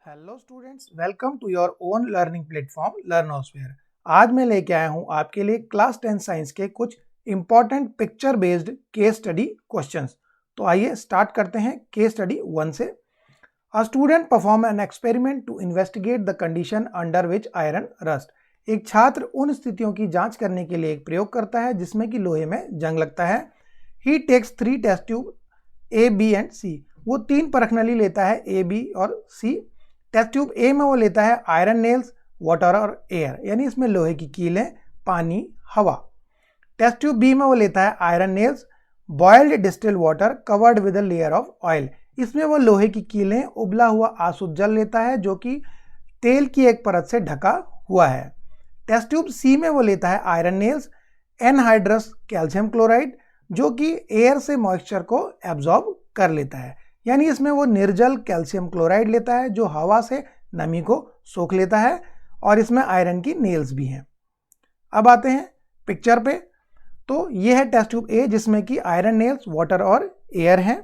Hello students, welcome to your own learning platform Learnosphere. आज मैं लेके आया हूं आपके लिए क्लास 10 साइंस के कुछ important picture based case study questions. तो आइए स्टार्ट करते हैं केस स्टडी 1 से। A student perform an experiment to investigate the condition under which iron rust. एक छात्र उन स्थितियों की जांच करने के लिए एक प्रयोग करता है जिसमें कि लोहे में जंग लगता है। He takes 3 test tube A, B and C. वो 3 परखनली लेता है, ए, बी और सी। टेस्ट ट्यूब ए में वो लेता है आयरन नेल्स, वाटर और एयर, यानी इसमें लोहे की कीलें, पानी, हवा। टेस्ट ट्यूब बी में वो लेता है iron nails, boiled distilled water covered with a layer of oil. इसमें वो लोहे की कीलें, उबला हुआ आसुत जल लेता है जो कि तेल की एक परत से ढका हुआ है। टेस्ट ट्यूब सी में वो लेता है iron nails, anhydrous calcium chloride, जो कि एयर से मॉइस्चर को एब्जॉर्ब कर लेता है, यानी इसमें वो निर्जल कैल्शियम क्लोराइड लेता है जो हवा से नमी को सोख लेता है, और इसमें आयरन की नेल्स भी हैं। अब आते हैं पिक्चर पे। तो ये है टेस्ट ट्यूब ए जिसमें कि आयरन नेल्स, वाटर और एयर हैं।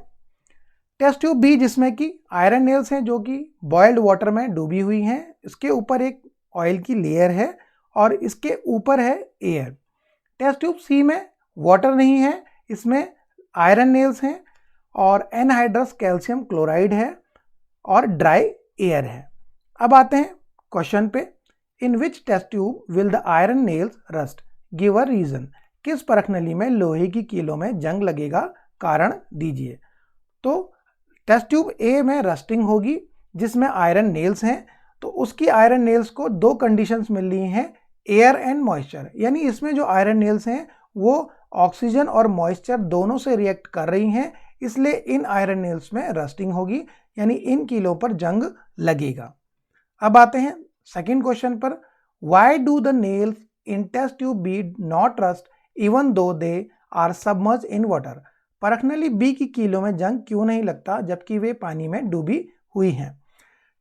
टेस्ट ट्यूब बी जिसमें कि आयरन नेल्स हैं जो कि बॉइल्ड वाटर में डूबी हुई हैं, इसके ऊपर एक ऑयल की लेयर है और इसके ऊपर है एयर। टेस्ट ट्यूब सी में वाटर नहीं है, इसमें आयरन नेल्स हैं और एनहाइड्रस कैल्शियम क्लोराइड है और ड्राई एयर है। अब आते हैं क्वेश्चन पे। In which test tube will the iron nails rust, give a reason. किस परखनली में लोहे की कीलों में जंग लगेगा, कारण दीजिए। तो टेस्ट ट्यूब ए में रस्टिंग होगी जिसमें आयरन नेल्स हैं, तो उसकी आयरन नेल्स को 2 कंडीशंस मिल रही हैं, एयर एंड मॉइस्चर, यानी इसमें जो आयरन नेल्स हैं वो ऑक्सीजन और मॉइस्चर दोनों से रिएक्ट कर रही हैं, इसलिए इन आयरन नेल्स में रस्टिंग होगी, यानी इन कीलों पर जंग लगेगा। अब आते हैं सेकंड क्वेश्चन पर। Why do the nails in test tube B not rust even though they are submerge in water. परखनली बी की कीलों में जंग क्यों नहीं लगता जबकि वे पानी में डूबी हुई हैं।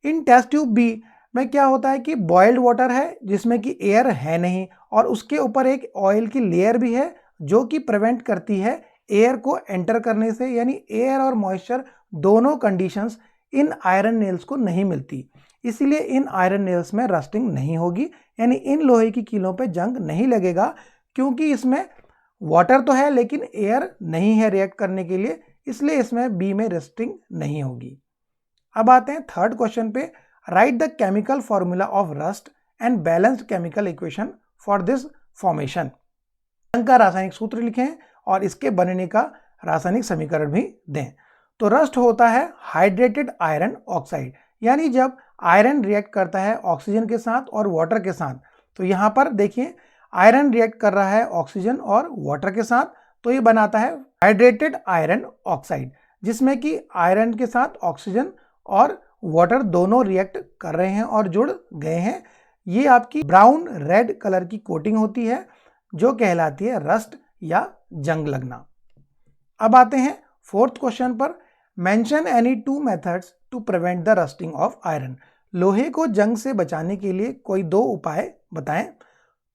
इन टेस्ट ट्यूब बी में क्या होता है कि बॉइल्ड वाटर है जिसमें कि एयर है नहीं, और उसके ऊपर एक ऑयल की लेयर भी है जो कि प्रिवेंट करती है एयर को एंटर करने से, यानी एयर और मॉइस्चर दोनों कंडीशंस इन आयरन नेल्स को नहीं मिलती, इसलिए इन आयरन नेल्स में रस्टिंग नहीं होगी, यानी इन लोहे की कीलों पे जंग नहीं लगेगा, क्योंकि इसमें वाटर तो है लेकिन एयर नहीं है रिएक्ट करने के लिए, इसलिए इसमें बी में रस्टिंग नहीं होगी। अब आते हैं थर्ड क्वेश्चन पे। Right the chemical formula of rust and balanced chemical equation for this formation. जंग का रासायनिक सूत्र लिखें और इसके बनने का रासायनिक समीकरण भी दें। तो रस्ट होता है हाइड्रेटेड आयरन ऑक्साइड, यानी जब आयरन रिएक्ट करता है ऑक्सीजन के साथ और वाटर के साथ, तो यहाँ पर देखिए आयरन रिएक्ट कर रहा है ऑक्सीजन और वाटर के साथ, तो ये बनाता है हाइड्रेटेड आयरन ऑक्साइड, जिसमें कि आयरन के साथ ऑक्सीजन और वाटर दोनों रिएक्ट कर रहे हैं और जुड़ गए हैं। ये आपकी ब्राउन रेड कलर की कोटिंग होती है जो कहलाती है रस्ट या जंग लगना। अब आते हैं फोर्थ क्वेश्चन पर। Mention any 2 methods to prevent the rusting of iron. लोहे को जंग से बचाने के लिए कोई 2 उपाय बताएं।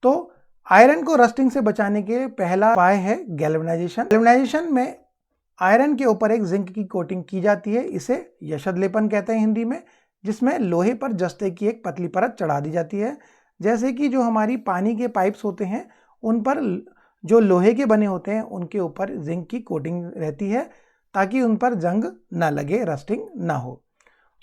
तो आयरन को रस्टिंग से बचाने के पहला उपाय है गैल्वेनाइजेशन। गैल्वेनाइजेशन में आयरन के ऊपर एक जिंक की कोटिंग की जाती है, इसे यशद लेपन कहते हैं हिंदी में, जिसमें लोहे पर जस्ते की एक पतली परत चढ़ा दी जाती है। जैसे कि जो हमारी पानी के पाइप्स होते हैं उन पर जो लोहे के बने होते हैं उनके ऊपर जिंक की कोटिंग रहती है ताकि उन पर जंग ना लगे, रस्टिंग ना हो।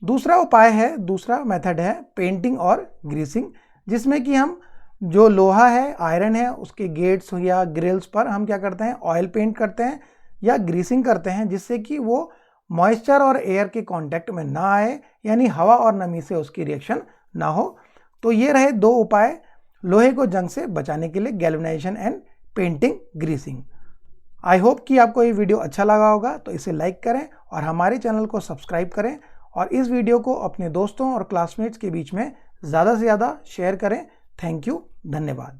दूसरा मेथड है पेंटिंग और ग्रीसिंग, जिसमें कि हम जो लोहा है, आयरन है, उसके गेट्स या ग्रिल्स पर हम क्या करते हैं, ऑयल पेंट करते हैं या ग्रीसिंग करते हैं, जिससे कि वो मॉइस्चर और एयर के कांटेक्ट में ना आए, यानी हवा और नमी से उसकी रिएक्शन ना हो। तो ये रहे 2 उपाय लोहे को जंग से बचाने के लिए, galvanisation and painting greasing. I hope कि आपको ये वीडियो अच्छा लगा होगा, तो इसे लाइक करें और हमारे चैनल को सब्सक्राइब करें, और इस वीडियो को अपने दोस्तों और क्लासमेट्स के बीच में ज़्यादा से ज़्यादा शेयर करें। थैंक यू, धन्यवाद।